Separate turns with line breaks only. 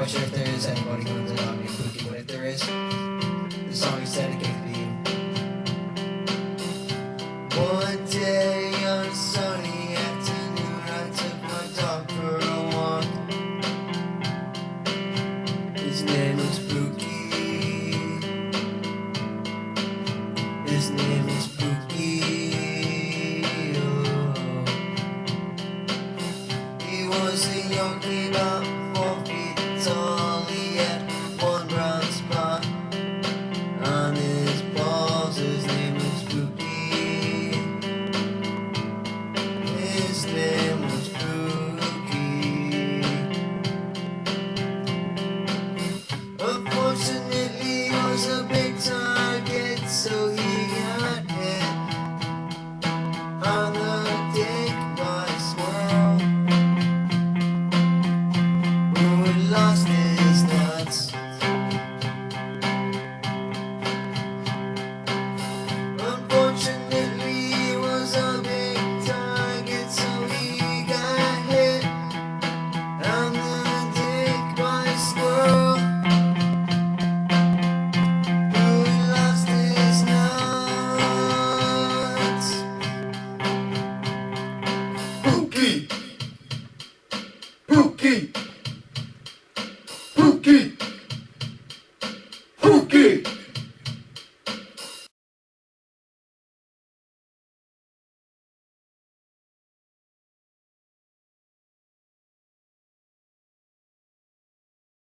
quite sure if there is anybody who owns a dog named Pookey, but if there is, the song is dedicated to you. One day on a sunny afternoon, I took my dog for a walk. His name was Pookey. His name is Pookey. Oh. He was a Yorkie about 4 feet tall. He had one brown spot on his balls. His name was Pookey. His name was Pookey. Unfortunately, he was a big target, so he got hit on the dick by a squirrel who had lost his nuts. Unfortunately, he was a big target, so he got hit on the dick by a squirrel who had lost his nuts. Pookey! Pookey!